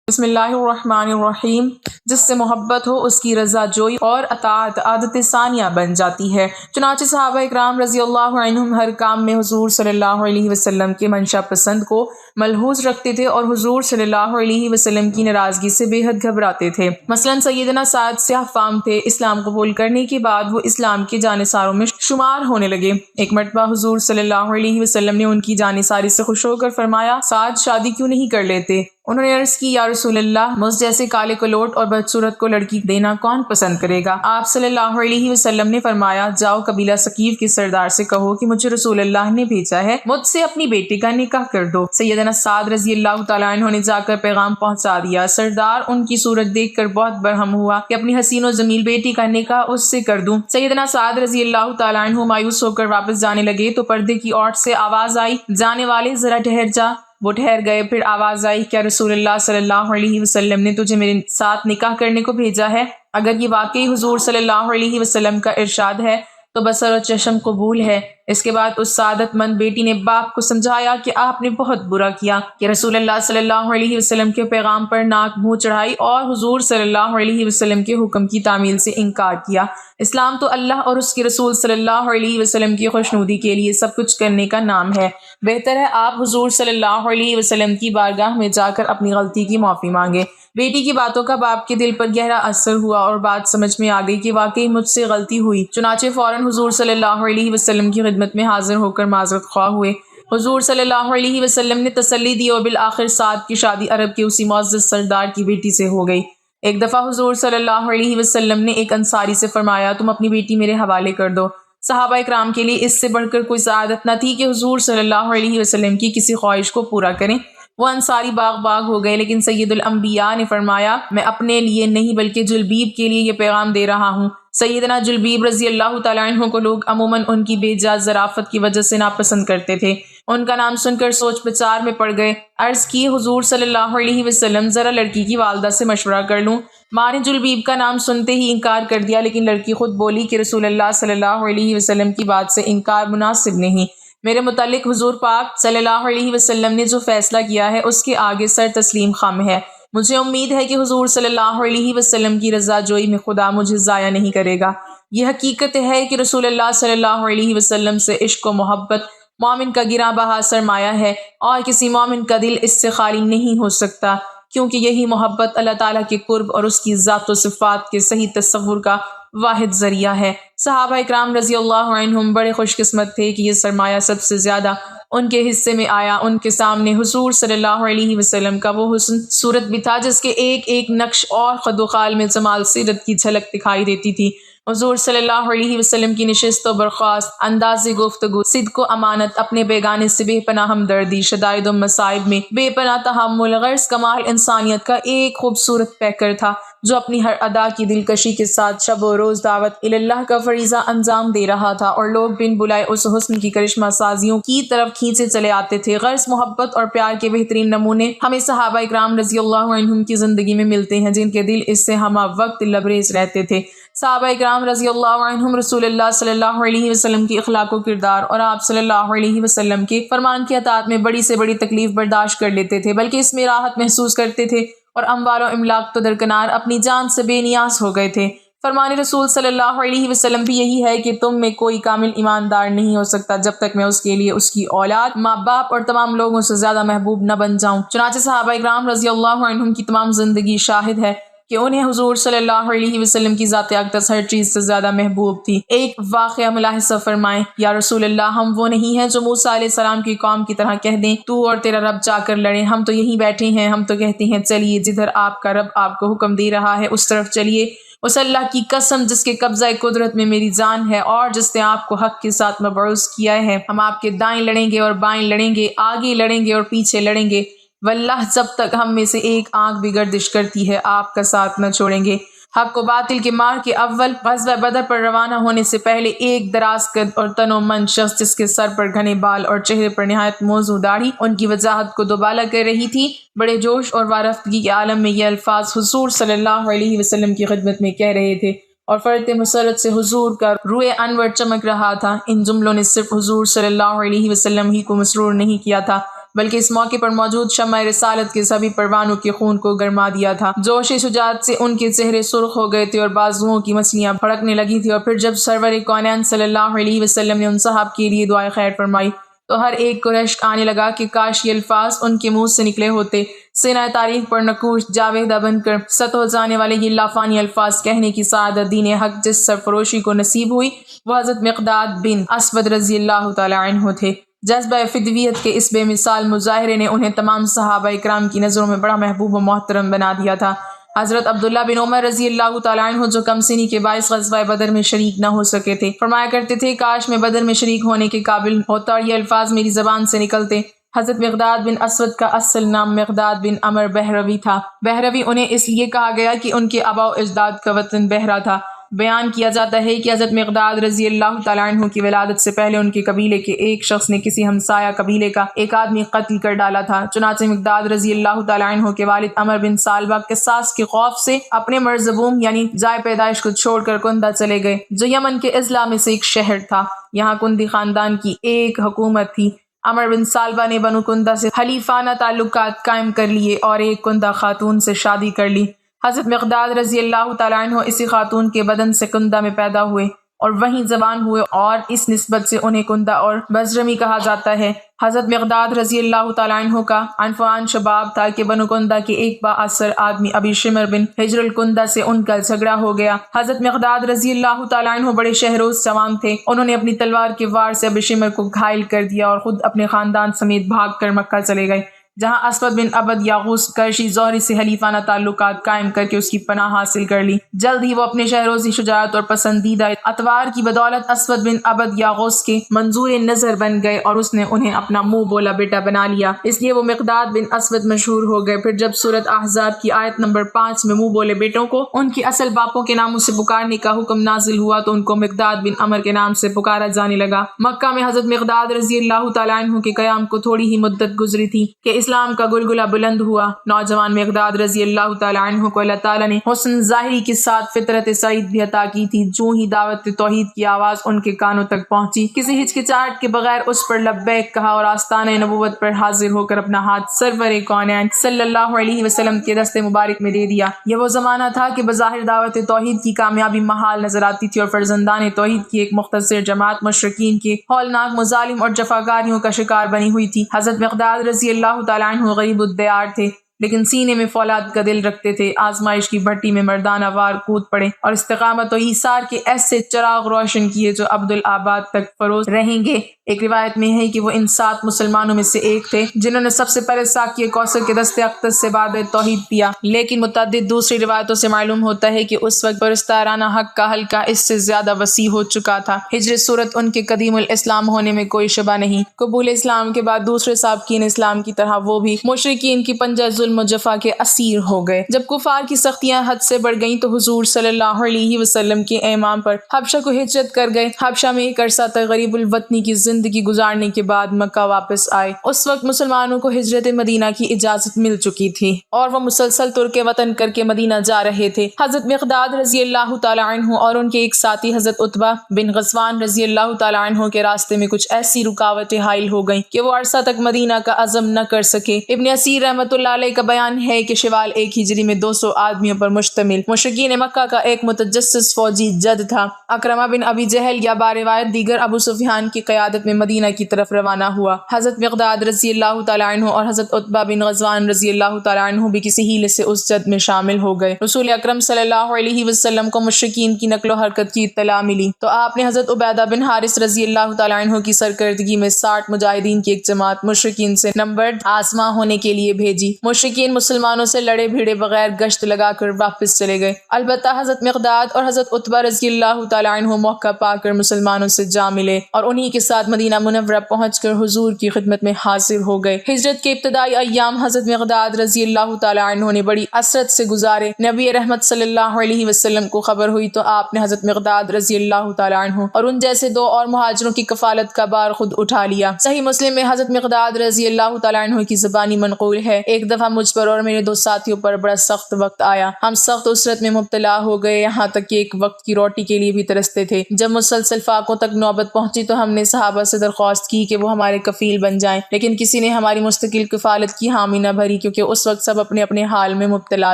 بسم اللہ الرحمن الرحیم۔ جس سے محبت ہو اس کی رضا جوئی اور اطاعت عادت ثانیہ بن جاتی ہے۔ چنانچہ صحابہ اکرام رضی اللہ عنہم ہر کام میں حضور صلی اللہ علیہ وسلم کے منشا پسند کو ملحوظ رکھتے تھے اور حضور صلی اللہ علیہ وسلم کی ناراضگی سے بے حد گھبراتے تھے۔ مثلا سیدنا سعد سیاہ فام تھے، اسلام قبول کرنے کے بعد وہ اسلام کے جانثاروں میں شمار ہونے لگے۔ ایک مرتبہ حضور صلی اللہ علیہ وسلم نے ان کی جانثاری سے خوش ہو کر فرمایا، سعد شادی کیوں نہیں کر لیتے؟ انہوں نے عرض کی، یا رسول اللہ، مجھ جیسے کالے کلوٹ اور بدصورت کو لڑکی دینا کون پسند کرے گا؟ آپ صلی اللہ علیہ وسلم نے فرمایا، جاؤ قبیلہ ثقیف کے سردار سے کہو کہ مجھے رسول اللہ نے بھیجا ہے، مجھ سے اپنی بیٹی کا نکاح کر دو۔ سیدنا سعد رضی اللہ تعالیٰ عنہ نے جا کر پیغام پہنچا دیا۔ سردار ان کی صورت دیکھ کر بہت برہم ہوا کہ اپنی حسین و جمیل بیٹی کا نکاح اس سے کر دوں۔ سیدنا سعد رضی اللہ تعالیٰ عنہ مایوس ہو کر واپس جانے لگے تو پردے کی اوٹ سے آواز آئی، جانے والے ذرا ٹھہر جا۔ وہ ٹھہر گئے۔ پھر آواز آئی، کیا رسول اللہ صلی اللہ علیہ وسلم نے تجھے میرے ساتھ نکاح کرنے کو بھیجا ہے؟ اگر یہ واقعی حضور صلی اللہ علیہ وسلم کا ارشاد ہے تو بصر و چشم قبول ہے۔ اس کے بعد اس سعادت مند بیٹی نے باپ کو سمجھایا کہ آپ نے بہت برا کیا کہ رسول اللہ صلی اللہ علیہ وسلم کے پیغام پر ناک منہ چڑھائی اور حضور صلی اللہ علیہ وسلم کے حکم کی تعمیل سے انکار کیا۔ اسلام تو اللہ اور اس کے رسول صلی اللہ علیہ وسلم کی خوشنودی کے لیے سب کچھ کرنے کا نام ہے۔ بہتر ہے آپ حضور صلی اللہ علیہ وسلم کی بارگاہ میں جا کر اپنی غلطی کی معافی مانگے۔ بیٹی کی باتوں کا باپ کے دل پر گہرا اثر ہوا اور بات سمجھ میں آ گئی کہ واقعی مجھ سے غلطی ہوئی۔ چنانچہ فوراً حضور صلی اللہ علیہ وسلم کی خدمت میں حاضر ہو کر معذرت خواہ ہوئے۔ حضور صلی اللہ علیہ وسلم نے تسلی دی اور بالآخر سعد کی شادی عرب کے اسی معزز سردار کی بیٹی سے ہو گئی۔ ایک دفعہ حضور صلی اللہ علیہ وسلم نے ایک انصاری سے فرمایا، تم اپنی بیٹی میرے حوالے کر دو۔ صحابہ اکرام کے لیے اس سے بڑھ کر کوئی سعادت نہ تھی کہ حضور صلی اللہ علیہ وسلم کی کسی خواہش کو پورا کریں۔ وہ انصاری باغ ہو گئے، لیکن سید الانبیاء نے فرمایا، میں اپنے لیے نہیں بلکہ جلبیب کے لیے یہ پیغام دے رہا ہوں۔ سیدنا جلبیب رضی اللہ تعالیٰ عنہ کو لوگ عموماً ان کی بے جا ظرافت کی وجہ سے ناپسند کرتے تھے۔ ان کا نام سن کر سوچ بچار میں پڑ گئے۔ عرض کی، حضور صلی اللہ علیہ وسلم، ذرا لڑکی کی والدہ سے مشورہ کر لوں۔ ماں نے جلبیب کا نام سنتے ہی انکار کر دیا، لیکن لڑکی خود بولی کہ رسول اللہ صلی اللہ علیہ وسلم کی بات سے انکار مناسب نہیں۔ میرے متعلق حضور پاک صلی اللہ علیہ وسلم نے جو فیصلہ کیا ہے اس کے آگے سر تسلیم خم ہے۔ مجھے امید ہے کہ حضور صلی اللہ علیہ وسلم کی رضا جوئی میں خدا مجھے ضائع نہیں کرے گا۔ یہ حقیقت ہے کہ رسول اللہ صلی اللہ علیہ وسلم سے عشق و محبت مومن کا گراں بہا سرمایہ ہے اور کسی مومن کا دل اس سے خالی نہیں ہو سکتا، کیونکہ یہی محبت اللہ تعالیٰ کے قرب اور اس کی ذات و صفات کے صحیح تصور کا واحد ذریعہ ہے۔ صحابہ اکرام رضی اللہ عنہم بڑے خوش قسمت تھے کہ یہ سرمایہ سب سے زیادہ ان کے حصے میں آیا۔ ان کے سامنے حضور صلی اللہ علیہ وسلم کا وہ حسن صورت بھی تھا جس کے ایک ایک نقش اور خد و خال میں جمال سیرت کی جھلک دکھائی دیتی تھی۔ حضور صلی اللہ علیہ وسلم کی نشست و برخاست، انداز گفتگو، صدق و امانت، اپنے بیگانے سے بے پناہ ہمدردی، شدائد و مصائب میں بے پناہ تحمل، غرض کمال انسانیت کا ایک خوبصورت پیکر تھا جو اپنی ہر ادا کی دلکشی کے ساتھ شب و روز دعوت اللہ کا فریضہ انجام دے رہا تھا، اور لوگ بن بلائے اس حسن کی کرشمہ سازیوں کی طرف کھینچے چلے آتے تھے۔ غرض محبت اور پیار کے بہترین نمونے ہمیں صحابہ اکرام رضی اللہ عنہم کی زندگی میں ملتے ہیں، جن کے دل اس سے ہمہ وقت لبریز رہتے تھے۔ صحابہ اکرام رضی اللہ عنہم رسول اللہ صلی اللہ علیہ وسلم کی اخلاق و کردار اور آپ صلی اللہ علیہ وسلم کے فرمان کی اطاعت میں بڑی سے بڑی تکلیف برداشت کر لیتے تھے، بلکہ اس میں راحت محسوس کرتے تھے، اور اموال و املاک تو درکنار اپنی جان سے بے نیاز ہو گئے تھے۔ فرمان رسول صلی اللہ علیہ وسلم بھی یہی ہے کہ تم میں کوئی کامل ایماندار نہیں ہو سکتا جب تک میں اس کے لیے اس کی اولاد، ماں باپ اور تمام لوگوں سے زیادہ محبوب نہ بن جاؤں۔ چنانچہ صحابہ اکرام رضی اللہ عنہم کی تمام زندگی شاہد ہے کہ انہیں حضور صلی اللہ علیہ وسلم کی ذات اقدس ہر چیز سے زیادہ محبوب تھی۔ ایک واقعہ ملاحظہ فرمائیں، یا رسول اللہ، ہم وہ نہیں ہیں جو موسیٰ علیہ السلام کی قوم کی طرح کہہ دیں تو اور تیرا رب جا کر لڑیں، ہم تو یہیں بیٹھے ہیں، ہم تو کہتے ہیں چلیے جدھر آپ کا رب آپ کو حکم دے رہا ہے اس طرف چلیے۔ اس اللہ کی قسم جس کے قبضہ قدرت میں میری جان ہے اور جس نے آپ کو حق کے ساتھ مبعوث کیا ہے، ہم آپ کے دائیں لڑیں گے اور بائیں لڑیں گے، آگے لڑیں گے اور پیچھے لڑیں گے، واللہ جب تک ہم میں سے ایک آنکھ بھی گردش کرتی ہے آپ کا ساتھ نہ چھوڑیں گے۔ حق و باطل کے مار کے اول غزوہ بدر پر روانہ ہونے سے پہلے ایک دراز قد اور تن و من شخص جس کے سر پر گھنے بال اور چہرے پر نہایت موزوں داڑھی ان کی وجاہت کو دوبالا کر رہی تھی، بڑے جوش اور وارفتگی کے عالم میں یہ الفاظ حضور صلی اللہ علیہ وسلم کی خدمت میں کہہ رہے تھے، اور فرط مسرت سے حضور کا روئے انور چمک رہا تھا۔ ان جملوں نے صرف حضور صلی اللہ علیہ وسلم ہی کو مسرور نہیں کیا تھا بلکہ اس موقع پر موجود شمع رسالت کے سبھی پروانوں کے خون کو گرما دیا تھا۔ جوش شجاعت سے ان کے چہرے سرخ ہو گئے تھے اور بازوؤں کی مسلیاں بھڑکنے لگی تھی، اور پھر جب سرور کونین صلی اللہ علیہ وسلم نے ان صاحب کے لیے دعائے خیر فرمائی تو ہر ایک کو رشک آنے لگا کہ کاش یہ الفاظ ان کے منہ سے نکلے ہوتے۔ سینہ تاریخ پر نقوش جاویدہ بن کر ست ہو جانے والے یہ لافانی الفاظ کہنے کی سعادت دین حق جس سرفروشی کو نصیب ہوئی وہ حضرت مقداد بن اسود رضی اللہ تعالی عنہ تھے۔ جذبہ فدویت کے اس بے مثال مظاہرے نے انہیں تمام صحابہ اکرام کی نظروں میں بڑا محبوب و محترم بنا دیا تھا۔ حضرت عبداللہ بن عمر رضی اللہ تعالیٰ عنہ جو کم سنی کے باعث غزوہ بدر میں شریک نہ ہو سکے تھے، فرمایا کرتے تھے کاش میں بدر میں شریک ہونے کے قابل ہوتا اور یہ الفاظ میری زبان سے نکلتے۔ حضرت مقداد بن اسود کا اصل نام مقداد بن عمر بہروی تھا۔ بہروی انہیں اس لیے کہا گیا کہ ان کے آباء و اجداد کا وطن بحرہ تھا۔ بیان کیا جاتا ہے کہ حضرت مقداد رضی اللہ تعالیٰ عنہ کی ولادت سے پہلے ان کے قبیلے کے ایک شخص نے کسی ہمسایہ قبیلے کا ایک آدمی قتل کر ڈالا تھا، چنانچہ مقداد رضی اللہ تعالیٰ عنہ کے والد عمر بن سالبہ قصاص کے خوف سے اپنے مرزبوم یعنی جائے پیدائش کو چھوڑ کر کندہ چلے گئے، جو یمن کے اضلاع میں سے ایک شہر تھا۔ یہاں کندی خاندان کی ایک حکومت تھی۔ عمر بن سالبہ نے بنو کندہ سے حلیفانہ تعلقات قائم کر لیے اور ایک کندہ خاتون سے شادی کر لی۔ حضرت مقداد رضی اللہ تعالیٰ عنہ اسی خاتون کے بدن سے کندہ میں پیدا ہوئے اور وہیں زبان ہوئے اور اس نسبت سے انہیں کندہ اور بزرمی کہا جاتا ہے۔ حضرت مقداد رضی اللہ تعالیٰ عنہ کا عنفوان شباب تھا کہ بنو کندہ کے ایک با اثر آدمی ابی شمر بن ہجر الکندہ سے ان کا جھگڑا ہو گیا۔ حضرت مقداد رضی اللہ تعالیٰ عنہ بڑے شہروز جوان تھے، انہوں نے اپنی تلوار کے وار سے ابی شمر کو گھائل کر دیا اور خود اپنے خاندان سمیت بھاگ کر مکہ چلے گئے، جہاں اسود بن عبد یاغوث کرشی زہری سے حلیفانہ تعلقات قائم کر کے اس کی پناہ حاصل کر لی۔ جلد ہی وہ اپنے شہروزی شجاعت اور پسندیدہ اطوار کی بدولت اسود بن عبد یاغوث کے منظور نظر بن گئے اور اس نے انہیں اپنا منہ بولا بیٹا بنا لیا، اس لیے وہ مقداد بن اسود مشہور ہو گئے۔ پھر جب سورۃ احزاب کی آیت نمبر 5 میں منہ بولے بیٹوں کو ان کی اصل باپوں کے ناموں سے پکارنے کا حکم نازل ہوا تو ان کو مقداد بن عمر کے نام سے پکارا جانے لگا۔ مکہ میں حضرت مقداد رضی اللہ تعالیٰ عنہ کے قیام کو تھوڑی ہی مدت گزری تھی کہ اسلام کا گلگلہ بلند ہوا۔ نوجوان مقداد رضی اللہ تعالیٰ عنہ کو اللہ تعالیٰ نے حسن ظاہری کے ساتھ فطرت سعید بھی عطا کی تھی۔ جو ہی دعوت توحید کی آواز ان کے کانوں تک پہنچی، کسی ہچکچاہٹ کے بغیر اس پر لبیک کہا اور آستانہ نبوت پر حاضر ہو کر اپنا ہاتھ سرور کونین صلی اللہ علیہ وسلم کے دست مبارک میں دے دیا۔ یہ وہ زمانہ تھا کہ بظاہر دعوت توحید کی کامیابی محال نظر آتی تھی اور فرزندان توحید کی ایک مختصر جماعت مشرکین کے ہولناک مظالم اور جفاکاریوں کا شکار بنی ہوئی تھی۔ حضرت مقداد رضی اللہ تعالیٰ عنہ غریب الدیار تھے، لیکن سینے میں فولاد کا دل رکھتے تھے۔ آزمائش کی بھٹی میں مردانہ وار کود پڑے اور استقامت و ایثار کے ایسے چراغ روشن کیے جو عبدالآباد تک فروز رہیں گے۔ ایک روایت میں ہے کہ وہ ان 7 مسلمانوں میں سے ایک تھے جنہوں نے سب سے پہلے ساقی کوثر کے دست اقدس سے بعد توحید پیا، لیکن متعدد دوسری روایتوں سے معلوم ہوتا ہے کہ اس وقت پرستارانہ حق کا حلقہ اس سے زیادہ وسیع ہو چکا تھا۔ ہجر صورت ان کے قدیم الاسلام ہونے میں کوئی شبہ نہیں۔ قبول اسلام کے بعد دوسرے سابقین اسلام کی طرح وہ بھی مشرکین کی پنجہ ظلم و جفا کے اسیر ہو گئے۔ جب کفار کی سختیاں حد سے بڑھ گئیں تو حضور صلی اللہ علیہ وسلم کے ایمان پر حبشہ کو ہجرت کر گئے۔ حبشہ میں ایک عرصہ تک غریب الوطنی کی زندگی گزارنے کے بعد مکہ واپس آئے۔ اس وقت مسلمانوں کو ہجرت مدینہ کی اجازت مل چکی تھی اور وہ مسلسل ترک وطن کر کے مدینہ جا رہے تھے۔ حضرت مقداد رضی اللہ تعالیٰ عنہ اور ان کے ایک ساتھی حضرت عتبہ بن غزوان رضی اللہ تعالیٰ عنہ کے راستے میں کچھ ایسی رکاوٹیں حائل ہو گئیں کہ وہ عرصہ تک مدینہ کا عزم نہ کر سکے۔ ابن اسیر رحمۃ اللہ علیہ کا بیان ہے کہ شوال 1 ہجری میں 200 آدمیوں پر مشتمل مشرکین مکہ کا ایک متجسس فوجی جد تھا، اکرمہ بن ابی جہل یا باروایت دیگر ابو سفیان کی قیادت میں مدینہ کی طرف روانہ ہوا۔ حضرت مقداد رضی اللہ تعالیٰ عنہ اور حضرت عتبہ بن غزوان رضی اللہ تعالیٰ عنہ بھی کسی ہیلے سے اس جد میں شامل ہو گئے۔ رسول اکرم صلی اللہ علیہ وسلم کو مشرکین کی نقل و حرکت کی اطلاع ملی تو آپ نے حضرت عبیدہ بن حارث رضی اللہ تعالیٰ عنہ کی سرکردگی میں 60 مجاہدین کی ایک جماعت مشرکین سے نمبرڈ آزما ہونے کے لیے بھیجی۔ مشرکین مسلمانوں سے لڑے بھیڑے بغیر گشت لگا کر واپس چلے گئے، البتہ حضرت مقداد اور حضرت عتبہ رضی اللہ تعالیٰ عنہ موقع پا کر مسلمانوں سے جا ملے اور انہی کے ساتھ مدینہ منورہ پہنچ کر حضور کی خدمت میں حاضر ہو گئے۔ ہجرت کے ابتدائی ایام حضرت مقداد رضی اللہ تعالیٰ عنہ نے بڑی عسرت سے گزارے۔ نبی رحمت صلی اللہ علیہ وسلم کو خبر ہوئی تو آپ نے حضرت مقداد رضی اللہ تعالیٰ عنہ اور ان جیسے 2 اور مہاجروں کی کفالت کا بار خود اٹھا لیا۔ صحیح مسلم میں حضرت مقداد رضی اللہ تعالیٰ عنہ کی زبانی منقول ہے، ایک دفعہ مجھ پر اور میرے 2 ساتھیوں پر بڑا سخت وقت آیا۔ ہم سخت اسرت میں مبتلا ہو گئے، یہاں تک کہ ایک وقت کی روٹی کے لیے بھی ترستے تھے۔ جب مسلسل فاقوں تک نوبت پہنچی تو ہم نے صحابہ سے درخواست کی کہ وہ ہمارے کفیل بن جائیں، لیکن کسی نے ہماری مستقل کفالت کی حامی نہ بھری، کیونکہ اس وقت سب اپنے اپنے حال میں مبتلا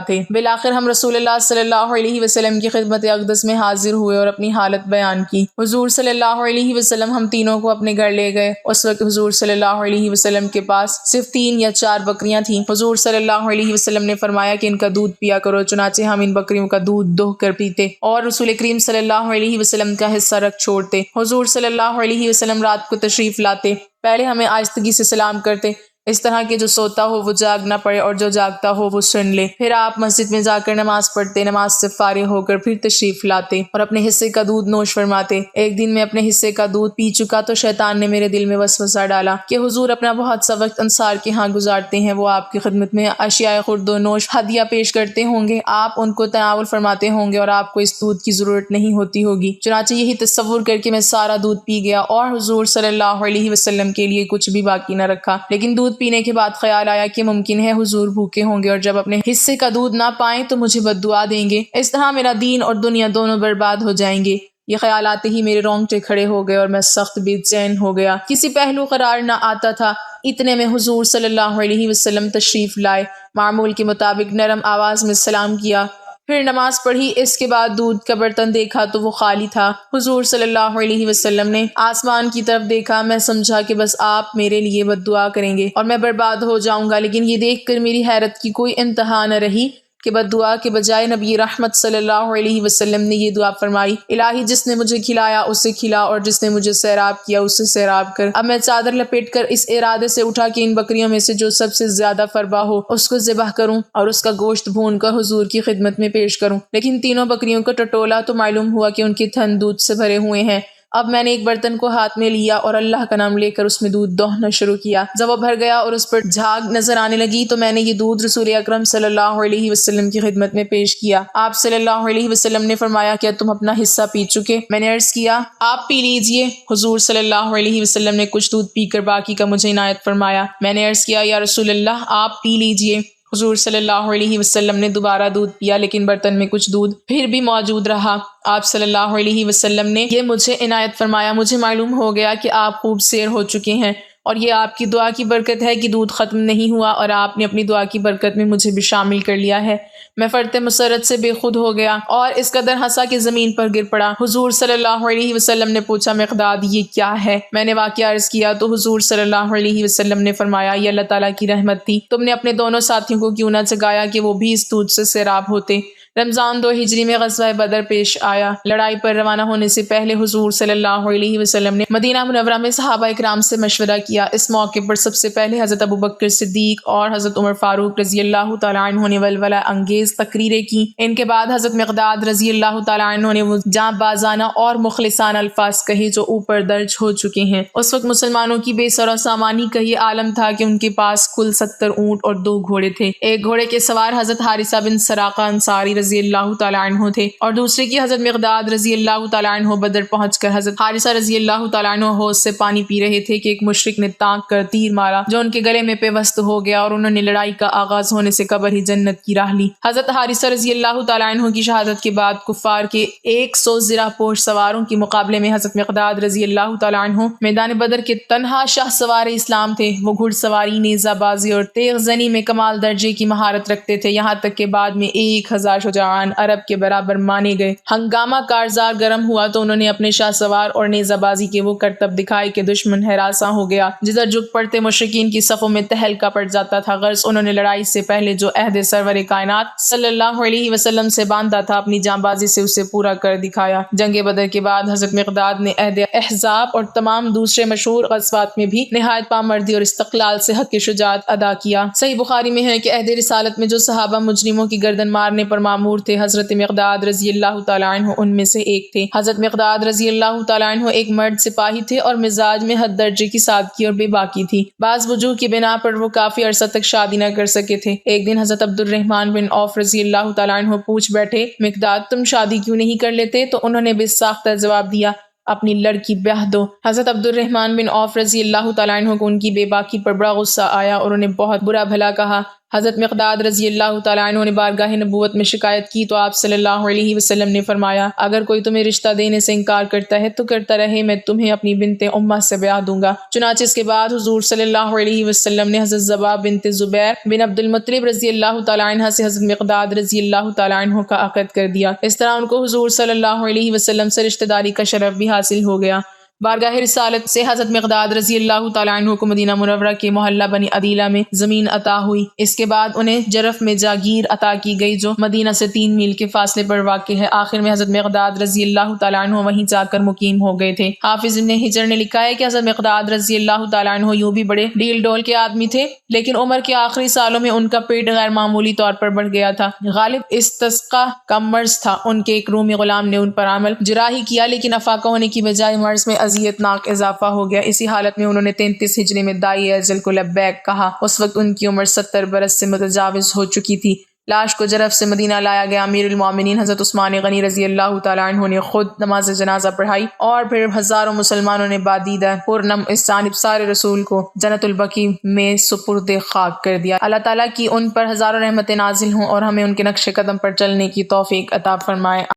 تھے۔ بالآخر ہم رسول اللہ صلی اللہ علیہ وسلم کی خدمت اقدس میں حاضر ہوئے اور اپنی حالت بیان کی۔ حضور صلی اللہ علیہ وسلم ہم تینوں کو اپنے گھر لے گئے۔ اس وقت حضور صلی اللہ علیہ وسلم کے پاس صرف 3 یا 4 بکریاں تھیں۔ حضور صلی اللہ علیہ وسلم نے فرمایا کہ ان کا دودھ پیا کرو، چنانچہ ہم ان بکریوں کا دودھ دوہ کر پیتے اور رسول کریم صلی اللہ علیہ وسلم کا حصہ رکھ چھوڑتے۔ حضور صلی اللہ علیہ وسلم رات کو تشریف لاتے، پہلے ہمیں آہستگی سے سلام کرتے، اس طرح کہ جو سوتا ہو وہ جاگ نہ پڑے اور جو جاگتا ہو وہ سن لے۔ پھر آپ مسجد میں جا کر نماز پڑھتے، نماز سے فارغ ہو کر پھر تشریف لاتے اور اپنے حصے کا دودھ نوش فرماتے۔ ایک دن میں اپنے حصے کا دودھ پی چکا تو شیطان نے میرے دل میں وسوسہ ڈالا کہ حضور اپنا بہت سا وقت انصار کے ہاں گزارتے ہیں، وہ آپ کی خدمت میں اشیاء خورد و نوش ہدیہ پیش کرتے ہوں گے، آپ ان کو تناول فرماتے ہوں گے اور آپ کو اس دودھ کی ضرورت نہیں ہوتی ہوگی۔ چنانچہ یہی تصور کر کے میں سارا دودھ پی گیا اور حضور صلی اللہ علیہ وسلم کے لیے کچھ بھی باقی نہ رکھا۔ لیکن دودھ پینے کے بعد خیال آیا کہ ممکن ہے حضور بھوکے ہوں گے اور جب اپنے حصے کا دودھ نہ پائیں تو مجھے بد دعا دیں گے، اس طرح میرا دین اور دنیا دونوں برباد ہو جائیں گے۔ یہ خیال آتے ہی میرے رونگٹے کھڑے ہو گئے اور میں سخت بے چین ہو گیا، کسی پہلو قرار نہ آتا تھا۔ اتنے میں حضور صلی اللہ علیہ وسلم تشریف لائے، معمول کے مطابق نرم آواز میں سلام کیا، پھر نماز پڑھی۔ اس کے بعد دودھ کا برتن دیکھا تو وہ خالی تھا۔ حضور صلی اللہ علیہ وسلم نے آسمان کی طرف دیکھا، میں سمجھا کہ بس آپ میرے لیے بد دعا کریں گے اور میں برباد ہو جاؤں گا، لیکن یہ دیکھ کر میری حیرت کی کوئی انتہا نہ رہی کہ بد دعا کے بجائے نبی رحمت صلی اللہ علیہ وسلم نے یہ دعا فرمائی، الہی جس نے مجھے کھلایا اسے کھلا اور جس نے مجھے سیراب کیا اسے سیراب کر۔ اب میں چادر لپیٹ کر اس ارادے سے اٹھا کہ ان بکریوں میں سے جو سب سے زیادہ فربا ہو اس کو ذبح کروں اور اس کا گوشت بھون کر حضور کی خدمت میں پیش کروں، لیکن تینوں بکریوں کو ٹٹولا تو معلوم ہوا کہ ان کے تھن دودھ سے بھرے ہوئے ہیں۔ اب میں نے ایک برتن کو ہاتھ میں لیا اور اللہ کا نام لے کر اس میں دودھ دوہنا شروع کیا۔ جب وہ بھر گیا اور اس پر جھاگ نظر آنے لگی تو میں نے یہ دودھ رسول اکرم صلی اللہ علیہ وسلم کی خدمت میں پیش کیا۔ آپ صلی اللہ علیہ وسلم نے فرمایا کیا تم اپنا حصہ پی چکے؟ میں نے عرض کیا آپ پی لیجئے۔ حضور صلی اللہ علیہ وسلم نے کچھ دودھ پی کر باقی کا مجھے عنایت فرمایا۔ میں نے عرض کیا یا رسول اللہ آپ پی لیجئے۔ حضور صلی اللہ علیہ وسلم نے دوبارہ دودھ پیا، لیکن برتن میں کچھ دودھ پھر بھی موجود رہا۔ آپ صلی اللہ علیہ وسلم نے یہ مجھے عنایت فرمایا۔ مجھے معلوم ہو گیا کہ آپ خوب سیر ہو چکے ہیں اور یہ آپ کی دعا کی برکت ہے کہ دودھ ختم نہیں ہوا اور آپ نے اپنی دعا کی برکت میں مجھے بھی شامل کر لیا ہے۔ میں فرط مسرت سے بے خود ہو گیا اور اس قدر ہنسا کہ زمین پر گر پڑا۔ حضور صلی اللہ علیہ وسلم نے پوچھا مقداد یہ کیا ہے؟ میں نے واقعہ عرض کیا تو حضور صلی اللہ علیہ وسلم نے فرمایا یہ اللہ تعالیٰ کی رحمت تھی، تم نے اپنے دونوں ساتھیوں کو کیوں نہ جگایا کہ وہ بھی اس دودھ سے سیراب ہوتے۔ رمضان 2 ہجری میں غزوہ بدر پیش آیا۔ لڑائی پر روانہ ہونے سے پہلے حضور صلی اللہ علیہ وسلم نے مدینہ منورہ میں صحابہ اکرام سے مشورہ کیا۔ اس موقع پر سب سے پہلے حضرت ابوبکر صدیق اور حضرت عمر فاروق رضی اللہ تعالیٰ عنہ نے ولولہ انگیز تقریریں کی۔ ان کے بعد حضرت مقداد رضی اللہ تعالیٰ عنہ نے وہ جاں بازانہ اور مخلصانہ الفاظ کہے جو اوپر درج ہو چکے ہیں۔ اس وقت مسلمانوں کی بے سر و سامانی کا یہ عالم تھا کہ ان کے پاس کل 70 اونٹ اور 2 گھوڑے تھے۔ ایک گھوڑے کے سوار حضرت حارثہ بن سراقہ انصاری رضی اللہ تعالیٰ عنہ تھے اور دوسرے کی حضرت مقداد رضی اللہ تعالیٰ عنہ۔ بدر پہنچ کر حضرت حارثہ رضی اللہ تعالیٰ عنہ حوض سے پانی پی رہے تھے کہ ایک مشرک نے تانک کر تیر مارا جو ان کے گلے میں پیوست ہو گیا اور انہوں نے لڑائی کا آغاز ہونے سے قبل ہی جنت کی راہ لی۔ حضرت حارثہ رضی اللہ تعالیٰ عنہ کی شہادت کے بعد کفار کے 100 زرہ پوش سواروں کے مقابلے میں حضرت مقداد رضی اللہ تعالیٰ عنہ میدان بدر کے تنہا شاہ سوار اسلام تھے۔ وہ گھڑ سواری، نیزہ بازی اور تیغ زنی میں کمال درجے کی مہارت رکھتے تھے، یہاں تک کہ بعد میں 1000 شجاعان عرب کے برابر مانے گئے۔ ہنگامہ کارزار گرم ہوا تو انہوں نے اپنے شاہ سوار اور نیزہ بازی کے وہ کرتب دکھائے کہ دشمن ہراساں ہو گیا، جدھر جھک پڑتے مشرکین کی صفوں میں تہلکا پڑ جاتا تھا۔ غرض انہوں نے لڑائی سے پہلے جو عہد سرور کائنات صلی اللہ علیہ وسلم سے باندھا تھا اپنی جاں بازی سے اسے پورا کر دکھایا۔ جنگ بدر کے بعد حضرت مقداد نے عہد احزاب اور تمام دوسرے مشہور غزوات میں بھی نہایت پامردی اور استقلال سے حق شجاعت ادا کیا۔ صحیح بخاری میں ہے کہ عہد رسالت میں جو صحابہ مجرموں کی گردن مارنے پر مامور تھے حضرت مقداد رضی اللہ تعالیٰ عنہ ان میں سے ایک تھے۔ حضرت مقداد رضی اللہ تعالیٰ عنہ ایک مرد سپاہی تھے اور مزاج میں حد درجے کی سادگی اور بے باکی تھی۔ بعض وجوہ کی بنا پر وہ کافی عرصہ تک شادی نہ کر سکے تھے۔ ایک دن حضرت عبد الرحمن بن عوف رضی اللہ تعالیٰ عنہ پوچھ بیٹھے مقداد تم شادی کیوں نہیں کر لیتے؟ تو انہوں نے بے ساختہ جواب دیا اپنی لڑکی بیاہ دو۔ حضرت عبد الرحمن بن عوف رضی اللہ تعالیٰ عنہ کو ان کی بے باکی پر بڑا غصہ آیا اور انہیں بہت برا بھلا کہا۔ حضرت مقداد رضی اللہ تعالیٰ عنہ نے بارگاہ نبوت میں شکایت کی تو آپ صلی اللہ علیہ وسلم نے فرمایا اگر کوئی تمہیں رشتہ دینے سے انکار کرتا ہے تو کرتا رہے، میں تمہیں اپنی بنت امہ سے بیاہ دوں گا۔ چنانچہ اس کے بعد حضور صلی اللہ علیہ وسلم نے حضرت زبا بنت زبیر بن عبد المطلب رضی اللہ تعالیٰ عنہ سے حضرت مقداد رضی اللہ تعالیٰ عنہ کا عقد کر دیا۔ اس طرح ان کو حضور صلی اللہ علیہ وسلم سے رشتہ داری کا شرف بھی حاصل ہو گیا۔ بارگاہ رسالت سے حضرت مقداد رضی اللہ تعالیٰ عنہ کو مدینہ منورہ کے محلہ بنی عدیلہ میں زمین عطا ہوئی۔ اس کے بعد انہیں جرف میں جاگیر عطا کی گئی جو مدینہ سے 3 میل کے فاصلے پر واقع ہے۔ آخر میں حضرت مقداد رضی اللہ تعالیٰ عنہ وہیں جا کر مقیم ہو گئے تھے۔ حافظ ابن حجر نے لکھا ہے کہ حضرت مقداد رضی اللہ تعالیٰ عنہ یوں بھی بڑے ڈیل ڈول کے آدمی تھے، لیکن عمر کے آخری سالوں میں ان کا پیٹ غیر معمولی طور پر بڑھ گیا تھا۔ غالب استسقاء کا مرض تھا۔ ان کے ایک رومی غلام نے ان پر عمل جراحی کیا، لیکن افاقہ ہونے کی بجائے مرض میں اذیت ناک اضافہ ہو گیا۔ اسی حالت میں انہوں نے 33 ہجری میں دائی اجل کو لبیک کہا۔ اس وقت ان کی عمر 70 برس سے متجاوز ہو چکی تھی۔ لاش کو جرف سے مدینہ لایا گیا۔ امیر المومنین حضرت عثمان غنی رضی اللہ تعالیٰ عنہ نے خود نماز جنازہ پڑھائی اور پھر ہزاروں مسلمانوں نے بادیدہ پرنم اس جانب سارے رسول کو جنت البقیع میں سپرد خاک کر دیا۔ اللہ تعالیٰ کی ان پر ہزاروں رحمتیں نازل ہوں اور ہمیں ان کے نقش قدم پر چلنے کی توفیق عطا فرمائے۔